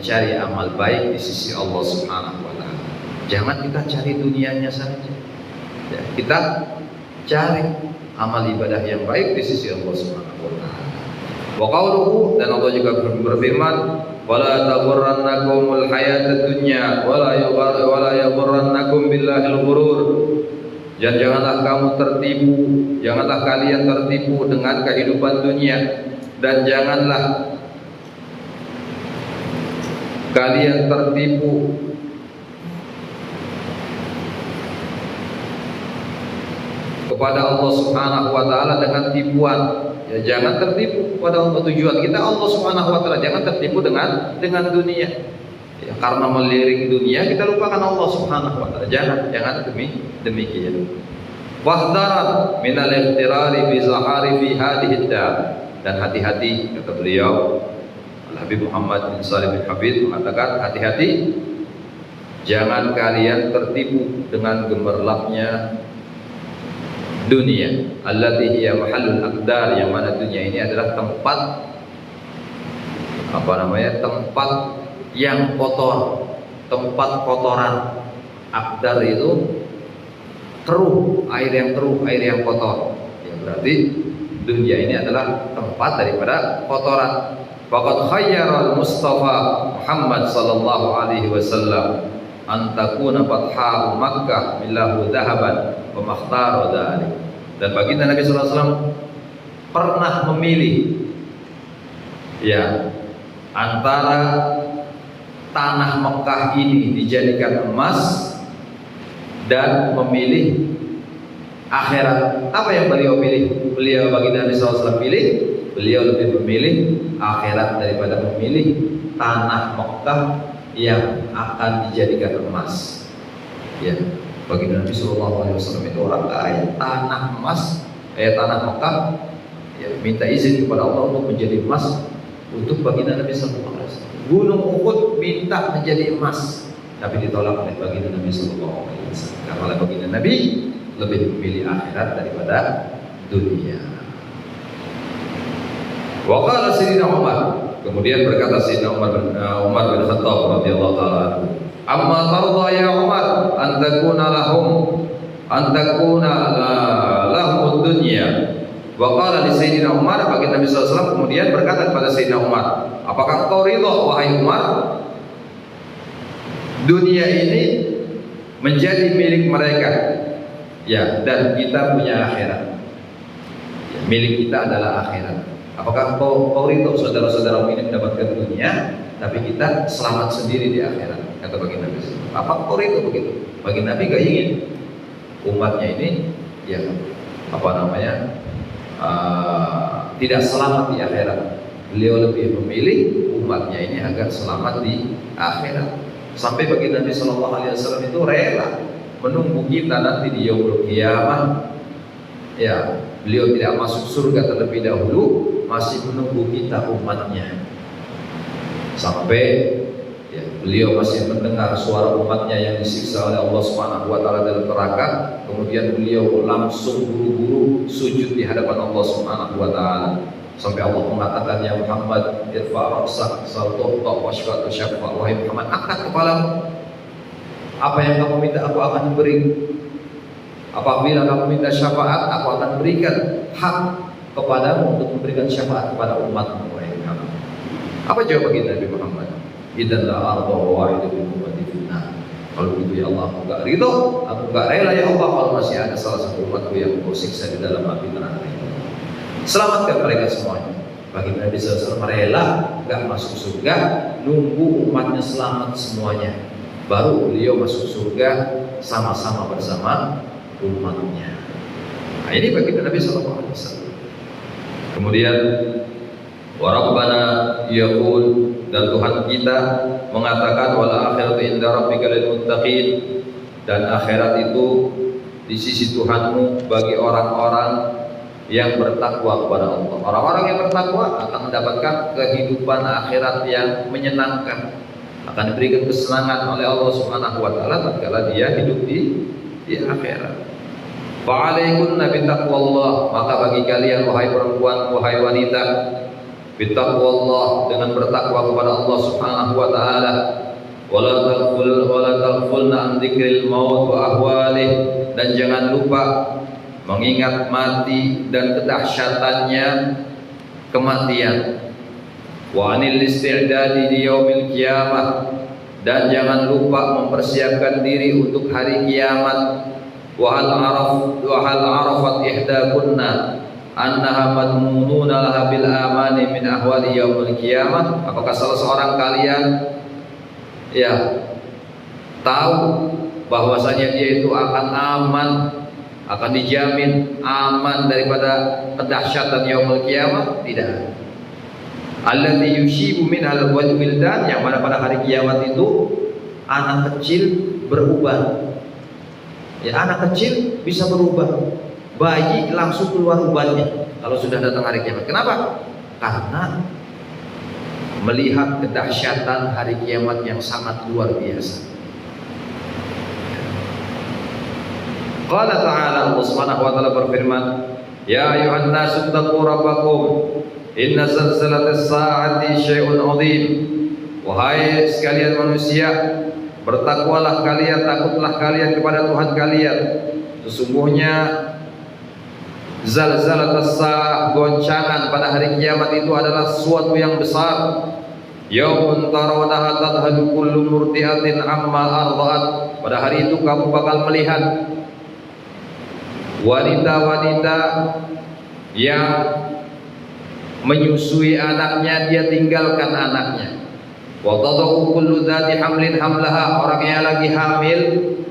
mencari amal baik di sisi Allah Subhanahu wa taala. Jangan kita cari dunianya saja. Ya, kita cari amal ibadah yang baik di sisi Allah Subhanahu wa taala. Wa qauluhu, dan Allah juga berfirman, wala taghurrannakumul hayatad dunya wala yaghurrannakum billahil ghurur. Dan janganlah kamu tertipu, janganlah kalian tertipu dengan kehidupan dunia, dan janganlah kalian tertipu kepada Allah Subhanahu wa taala dengan tipuan. Ya, jangan tertipu pada Allah. Tujuan kita Allah Subhanahu wa taala, jangan tertipu dengan dunia. Ya, karena melirik dunia kita lupakan Allah Subhanahu wa taala. Jangan demikian. Wahdar minal ihtirari bi zahari fi hadhihi dar. Dan hati-hati, kata beliau Al-Habib Muhammad bin Salim bin Habib mengatakan, hati-hati jangan kalian tertipu dengan gemerlapnya dunia, allati hiya mahallul aqdar, yang mana dunia ini adalah tempat tempat yang kotor, tempat kotoran. Aqdar itu keruh, air yang keruh, air yang kotor. Ya, berarti dunia ini adalah tempat daripada kotoran. Faqad khayyara al-Mustafa Muhammad sallallahu alaihi wasallam an takuna fatha Makkah millahu dhahaban wa makhtara dzalik. Dan baginda Nabi sallallahu alaihi wasallam pernah memilih ya antara tanah Mekah ini dijadikan emas dan memilih akhirat. Apa yang beliau pilih? Beliau baginda Nabi sallallahu alaihi wasallam pilih, beliau lebih memilih akhirat daripada memilih tanah Mekah yang akan dijadikan emas. Ya, baginda Nabi sallallahu alaihi wasallam itu orang kaya, tanah emas, tanah Mekah, ya, minta izin kepada Allah untuk menjadi emas untuk baginda Nabi sallallahu alaihi wasallam. Gunung Uhud minta menjadi emas, tapi ditolak oleh baginda Nabi sallallahu alaihi wasallam. Karena baginda Nabi lebih memilih akhirat daripada dunia. Wa qala Sayyidina Umar, kemudian berkata Sayyidina Umar bin Khattab radhiyallahu taala, amma tarda ya Umar an takuna lahum dunya. Wa qala li Sayyidina Umar, baginda Nabi sallallahu alaihi wasallam kemudian berkata kepada Sayyidina Umar, apakah engkau ridha wahai Umar dunia ini menjadi milik mereka? Ya, dan kita punya akhirat. Ya, milik kita adalah akhirat. Apakah kau ridho saudara-saudara ini mendapatkan dunia, tapi kita selamat sendiri di akhirat? Kata baginda Nabi. Apa kau ridho begitu? Baginda Nabi gak ingin umatnya ini, ya tidak selamat di akhirat. Beliau lebih memilih umatnya ini agar selamat di akhirat. Sampai baginda Nabi Sallallahu Alaihi Wasallam itu rela menunggu kita nanti di yaumul qiyamah. Ya, beliau tidak masuk surga terlebih dahulu, masih menunggu kita umatnya. Sampai ya, beliau masih mendengar suara umatnya yang disiksa oleh Allah Subhanahu wa taala dalam neraka, kemudian beliau langsung buru-buru sujud di hadapan Allah Subhanahu wa taala. Sampai Allah mengatakan, ya Muhammad, irfa' ra'sak saltu'ta washfa'tu syafa'. Wahai Muhammad, angkat kepalamu. Apa yang kamu minta aku akan beri. Apabila kamu minta syafaat, aku akan berikan hak kepadamu untuk memberikan syafaat kepada umatmu. Wahai Muhammad. Apa jawab baginda Nabi Muhammad? Idzan la arda wa wahidu min ummati finnar. Kalau begitu ya Allah, aku enggak ridho, aku enggak rela ya Allah kalau masih ada salah satu umatku yang kau siksa di dalam api neraka. Selamatkan mereka semuanya. Baginda Nabi SAW rela enggak masuk surga, nunggu umatnya selamat semuanya, baru beliau masuk surga sama-sama bersama umatnya. Nah, ini baginda Nabi SAW. Kemudian Warabbana yaqul, dan Tuhan kita mengatakan wala akhiratu inda rabbika lil muttaqin, dan akhirat itu di sisi Tuhanmu bagi orang-orang yang bertakwa kepada Allah. Orang-orang yang bertakwa akan mendapatkan kehidupan akhirat yang menyenangkan, akan diberikan kesenangan oleh Allah Subhanahu wa taala tatkala dia hidup di akhirat. Fa'alaikunna bi taqwallah, maka bagi kalian wahai perempuan, wahai wanita, Bittaqwallah, dengan bertakwa kepada Allah Subhanahu wa taala. Wala taghfulna an dzikril maut wa ahwalih, dan jangan lupa mengingat mati dan kedahsyatannya kematian. Wa anil isti'dadi li yaumil qiyamah, dan jangan lupa mempersiapkan diri untuk hari kiamat. Wa hal arafat ihdakunna annaha madmununa laha bil amani min ahwali yaumil qiyamah. Apakah salah seorang kalian tahu bahwasanya dia itu akan aman, akan dijamin aman daripada kedahsyatan yaumul qiyamah? Tidak. Allati yushibu min al-wildan, yang mana pada hari kiamat itu anak kecil berubah. Ya, anak kecil bisa berubah. Bayi langsung keluar ubannya kalau sudah datang hari kiamat. Kenapa? Karena melihat kedahsyatan hari kiamat yang sangat luar biasa. Qala ta'ala, Allah Subhanahu wa taala berfirman, ya ayuhan nasu taqu rabbakum inna zalzalatas sa'ati syai'un 'adzim. Wahai sekalian manusia, bertakwalah kalian, takutlah kalian kepada Tuhan kalian. Sesungguhnya zalzalatas sa'ah, goncangan pada hari kiamat itu adalah sesuatu yang besar. Yaumun tarawnaha tadhhalu kullu murdi'atin amma arda'at. Pada hari itu kamu bakal melihat wanita-wanita yang menyusui anaknya, dia tinggalkan anaknya. Wa tadau kullu dzati hamlin hamlaha, orang yang lagi hamil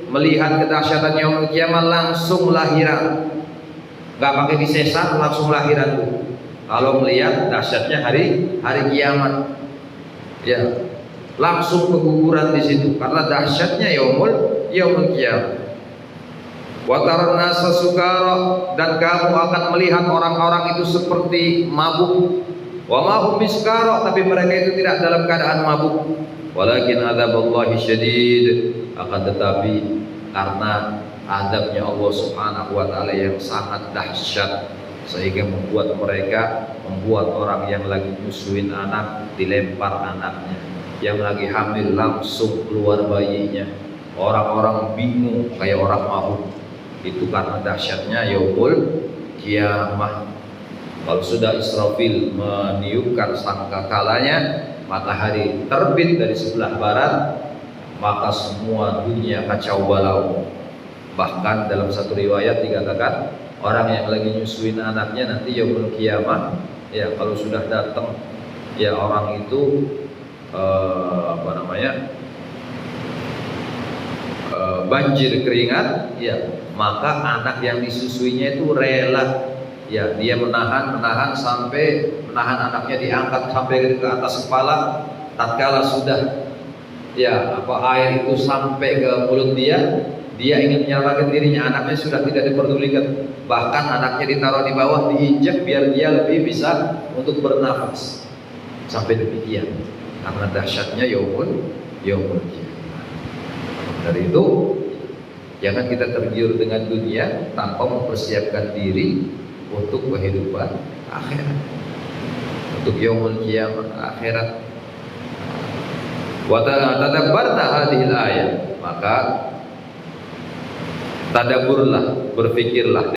melihat kedahsyatan yaumul qiyamah langsung lahiran. Enggak pakai disesar, langsung lahiran tuh. Kalau melihat dahsyatnya hari kiamat, ya langsung keguguran di situ karena dahsyatnya yaumul qiyamah. Wa taran nasa sukara, dan kamu akan melihat orang-orang itu seperti mabuk. Wa ma hum biskara, tapi mereka itu tidak dalam keadaan mabuk. Walakin adzaballahi syadid, akan tetapi karena adabnya Allah Subhanahu wa taala yang sangat dahsyat, sehingga membuat orang yang lagi nyusuin anak dilempar anaknya, yang lagi hamil langsung keluar bayinya. Orang-orang bingung kayak orang mabuk. Itu karena dahsyatnya yaumul qiyamah. Kalau sudah Israfil meniupkan sangkakalanya, matahari terbit dari sebelah barat, maka semua dunia kacau balau. Bahkan dalam satu riwayat dikatakan, orang yang lagi nyusuin anaknya nanti yaumul qiyamah, ya kalau sudah datang ya orang itu banjir keringat, ya maka anak yang disusuinya itu rela, ya dia menahan sampai menahan anaknya diangkat sampai ke atas kepala. Tatkala sudah air itu sampai ke mulut dia ingin menyelamatkan dirinya, anaknya sudah tidak diperdulikan, bahkan anaknya ditaruh di bawah, diinjak biar dia lebih bisa untuk bernafas. Sampai demikian karena dahsyatnya yaumul qiyamah. Dari itu jangan kita tergiur dengan dunia tanpa mempersiapkan diri untuk kehidupan akhirat, untuk yaumul qiyamah akhirat. Wa tadabbarna hadhil ayat, maka tadaburlah, berfikirlah